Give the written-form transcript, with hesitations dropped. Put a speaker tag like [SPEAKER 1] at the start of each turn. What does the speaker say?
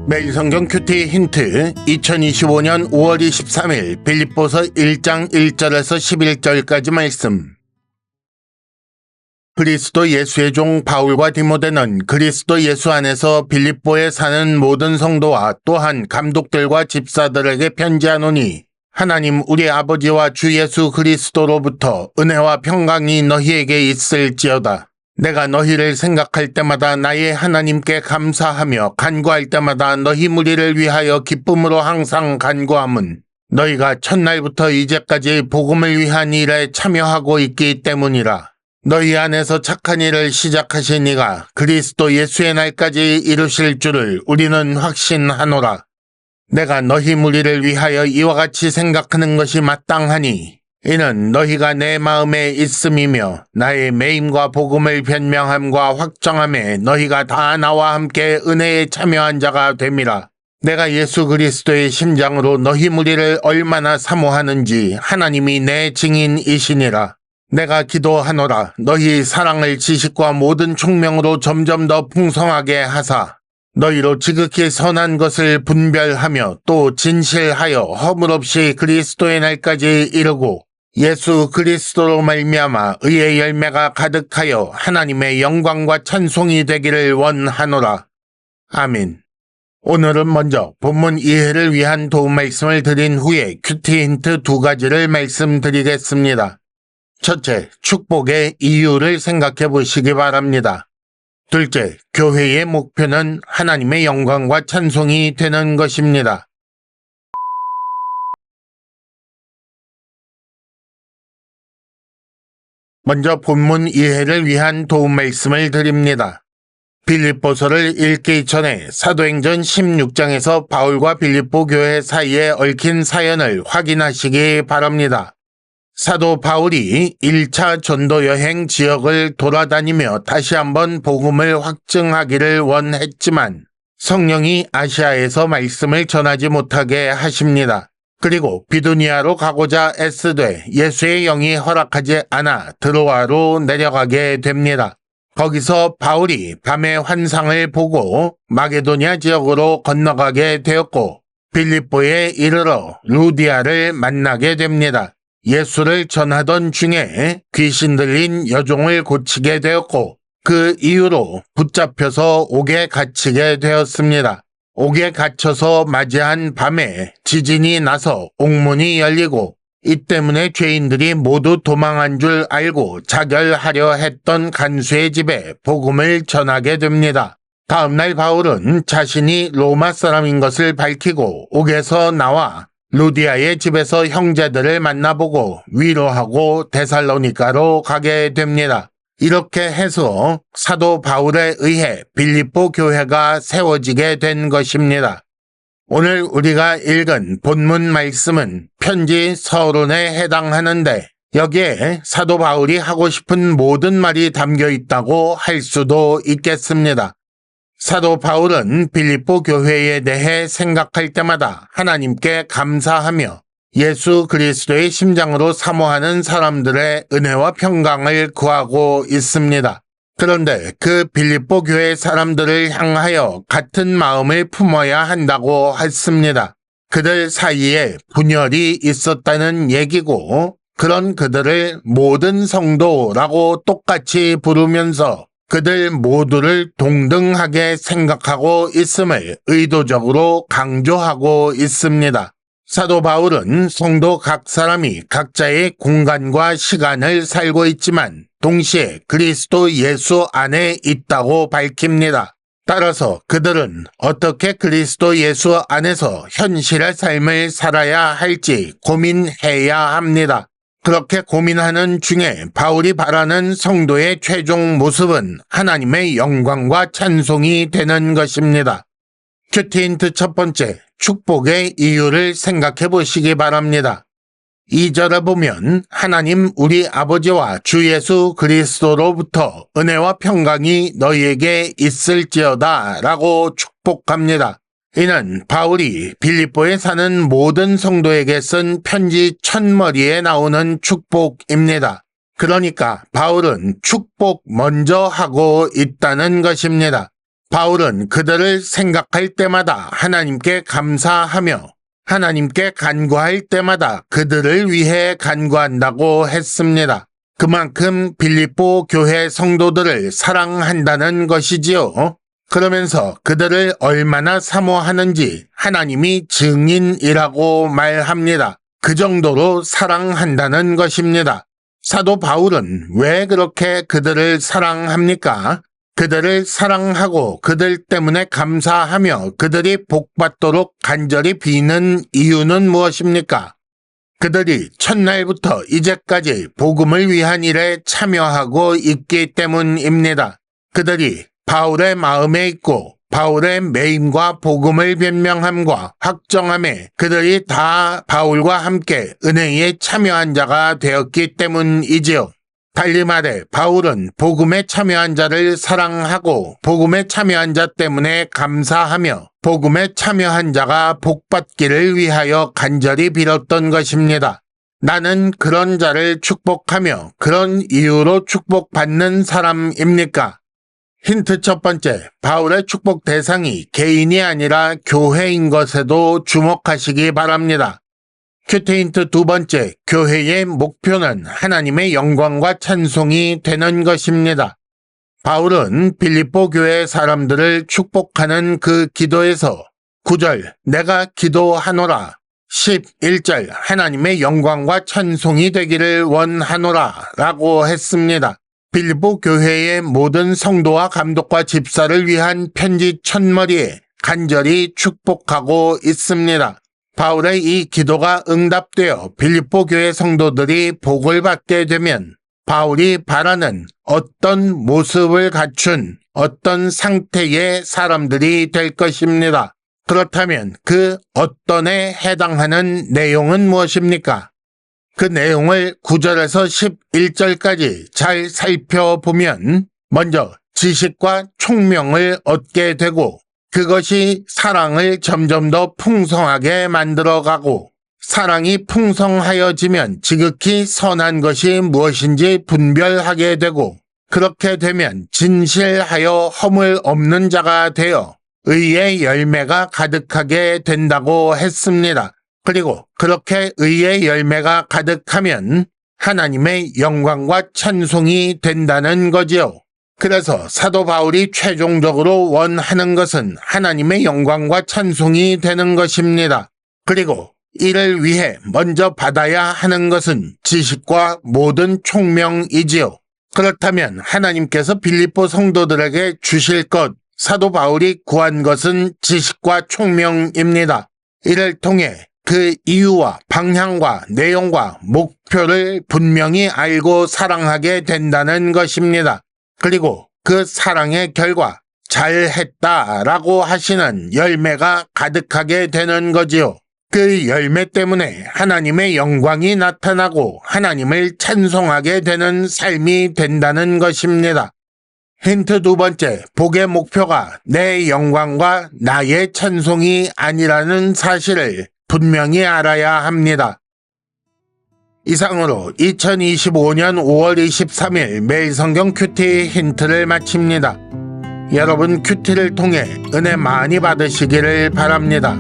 [SPEAKER 1] 매일 성경 큐티 힌트 2025년 5월 23일 빌립보서 1장 1절에서 11절까지 말씀. 그리스도 예수의 종 바울과 디모데는 그리스도 예수 안에서 빌립보에 사는 모든 성도와 또한 감독들과 집사들에게 편지하노니 하나님 우리 아버지와 주 예수 그리스도로부터 은혜와 평강이 너희에게 있을지어다. 내가 너희를 생각할 때마다 나의 하나님께 감사하며 간구할 때마다 너희 무리를 위하여 기쁨으로 항상 간구함은 너희가 첫날부터 이제까지 복음을 위한 일에 참여하고 있기 때문이라. 너희 안에서 착한 일을 시작하신 이가 그리스도 예수의 날까지 이루실 줄을 우리는 확신하노라. 내가 너희 무리를 위하여 이와 같이 생각하는 것이 마땅하니 이는 너희가 내 마음에 있음이며 나의 매임과 복음을 변명함과 확정함에 너희가 다 나와 함께 은혜에 참여한 자가 됨이라. 내가 예수 그리스도의 심장으로 너희 무리를 얼마나 사모하는지 하나님이 내 증인이시니라. 내가 기도하노라. 너희 사랑을 지식과 모든 총명으로 점점 더 풍성하게 하사 너희로 지극히 선한 것을 분별하며 또 진실하여 허물 없이 그리스도의 날까지 이르고 예수 그리스도로 말미암아 의의 열매가 가득하여 하나님의 영광과 찬송이 되기를 원하노라. 아멘. 오늘은 먼저 본문 이해를 위한 도움 말씀을 드린 후에 큐티 힌트 2가지를 말씀드리겠습니다. 첫째, 축복의 이유를 생각해 보시기 바랍니다. 둘째, 교회의 목표는 하나님의 영광과 찬송이 되는 것입니다. 먼저 본문 이해를 위한 도움 말씀을 드립니다. 빌립보서를 읽기 전에 사도행전 16장에서 바울과 빌립보 교회 사이에 얽힌 사연을 확인하시기 바랍니다. 사도 바울이 1차 전도 여행 지역을 돌아다니며 다시 한번 복음을 확증하기를 원했지만 성령이 아시아에서 말씀을 전하지 못하게 하십니다. 그리고 비두니아로 가고자 애쓰되 예수의 영이 허락하지 않아 드로아로 내려가게 됩니다. 거기서 바울이 밤의 환상을 보고 마게도냐 지역으로 건너가게 되었고 빌립보에 이르러 루디아를 만나게 됩니다. 예수를 전하던 중에 귀신 들린 여종을 고치게 되었고 그 이후로 붙잡혀서 옥에 갇히게 되었습니다. 옥에 갇혀서 맞이한 밤에 지진이 나서 옥문이 열리고 이 때문에 죄인들이 모두 도망한 줄 알고 자결하려 했던 간수의 집에 복음을 전하게 됩니다. 다음날 바울은 자신이 로마 사람인 것을 밝히고 옥에서 나와 루디아의 집에서 형제들을 만나보고 위로하고 데살로니가로 가게 됩니다. 이렇게 해서 사도 바울에 의해 빌립보 교회가 세워지게 된 것입니다. 오늘 우리가 읽은 본문 말씀은 편지 서론에 해당하는데 여기에 사도 바울이 하고 싶은 모든 말이 담겨 있다고 할 수도 있겠습니다. 사도 바울은 빌립보 교회에 대해 생각할 때마다 하나님께 감사하며 예수 그리스도의 심장으로 사모하는 사람들의 은혜와 평강을 구하고 있습니다. 그런데 그 빌립보 교회 사람들을 향하여 같은 마음을 품어야 한다고 했습니다. 그들 사이에 분열이 있었다는 얘기고 그런 그들을 모든 성도라고 똑같이 부르면서 그들 모두를 동등하게 생각하고 있음을 의도적으로 강조하고 있습니다. 사도 바울은 성도 각 사람이 각자의 공간과 시간을 살고 있지만 동시에 그리스도 예수 안에 있다고 밝힙니다. 따라서 그들은 어떻게 그리스도 예수 안에서 현실의 삶을 살아야 할지 고민해야 합니다. 그렇게 고민하는 중에 바울이 바라는 성도의 최종 모습은 하나님의 영광과 찬송이 되는 것입니다. 큐티 힌트 첫 번째, 축복의 이유를 생각해 보시기 바랍니다. 2절에 보면 하나님 우리 아버지와 주 예수 그리스도로부터 은혜와 평강이 너희에게 있을지어다 라고 축복합니다. 이는 바울이 빌립보에 사는 모든 성도에게 쓴 편지 첫머리에 나오는 축복입니다. 그러니까 바울은 축복 먼저 하고 있다는 것입니다. 바울은 그들을 생각할 때마다 하나님께 감사하며 하나님께 간구할 때마다 그들을 위해 간구한다고 했습니다. 그만큼 빌립보 교회 성도들을 사랑한다는 것이지요. 그러면서 그들을 얼마나 사모하는지 하나님이 증인이라고 말합니다. 그 정도로 사랑한다는 것입니다. 사도 바울은 왜 그렇게 그들을 사랑합니까? 그들을 사랑하고 그들 때문에 감사하며 그들이 복받도록 간절히 비는 이유는 무엇입니까? 그들이 첫날부터 이제까지 복음을 위한 일에 참여하고 있기 때문입니다. 그들이 바울의 마음에 있고 바울의 매임과 복음을 변명함과 확정함에 그들이 다 바울과 함께 은혜에 참여한 자가 되었기 때문이지요. 달리 말해 바울은 복음에 참여한 자를 사랑하고 복음에 참여한 자 때문에 감사하며 복음에 참여한 자가 복받기를 위하여 간절히 빌었던 것입니다. 나는 그런 자를 축복하며 그런 이유로 축복받는 사람입니까? 힌트 첫 번째, 바울의 축복 대상이 개인이 아니라 교회인 것에도 주목하시기 바랍니다. 큐티 힌트 두 번째, 교회의 목표는 하나님의 영광과 찬송이 되는 것입니다. 바울은 빌립보 교회 사람들을 축복하는 그 기도에서 9절, 내가 기도하노라, 11절, 하나님의 영광과 찬송이 되기를 원하노라 라고 했습니다. 빌립보 교회의 모든 성도와 감독과 집사를 위한 편지 첫머리에 간절히 축복하고 있습니다. 바울의 이 기도가 응답되어 빌립보 교회 성도들이 복을 받게 되면 바울이 바라는 어떤 모습을 갖춘 어떤 상태의 사람들이 될 것입니다. 그렇다면 그 어떤에 해당하는 내용은 무엇입니까? 그 내용을 9절에서 11절까지 잘 살펴보면 먼저 지식과 총명을 얻게 되고 그것이 사랑을 점점 더 풍성하게 만들어가고 사랑이 풍성하여지면 지극히 선한 것이 무엇인지 분별하게 되고 그렇게 되면 진실하여 허물 없는 자가 되어 의의 열매가 가득하게 된다고 했습니다. 그리고 그렇게 의의 열매가 가득하면 하나님의 영광과 찬송이 된다는 거지요. 그래서 사도 바울이 최종적으로 원하는 것은 하나님의 영광과 찬송이 되는 것입니다. 그리고 이를 위해 먼저 받아야 하는 것은 지식과 모든 총명이지요. 그렇다면 하나님께서 빌립보 성도들에게 주실 것, 사도 바울이 구한 것은 지식과 총명입니다. 이를 통해 그 이유와 방향과 내용과 목표를 분명히 알고 사랑하게 된다는 것입니다. 그리고 그 사랑의 결과 잘했다라고 하시는 열매가 가득하게 되는 거지요. 그 열매 때문에 하나님의 영광이 나타나고 하나님을 찬송하게 되는 삶이 된다는 것입니다. 힌트 두 번째, 복의 목표가 내 영광과 나의 찬송이 아니라는 사실을 분명히 알아야 합니다. 이상으로 2025년 5월 23일 매일 성경 큐티 힌트를 마칩니다. 여러분 큐티를 통해 은혜 많이 받으시기를 바랍니다.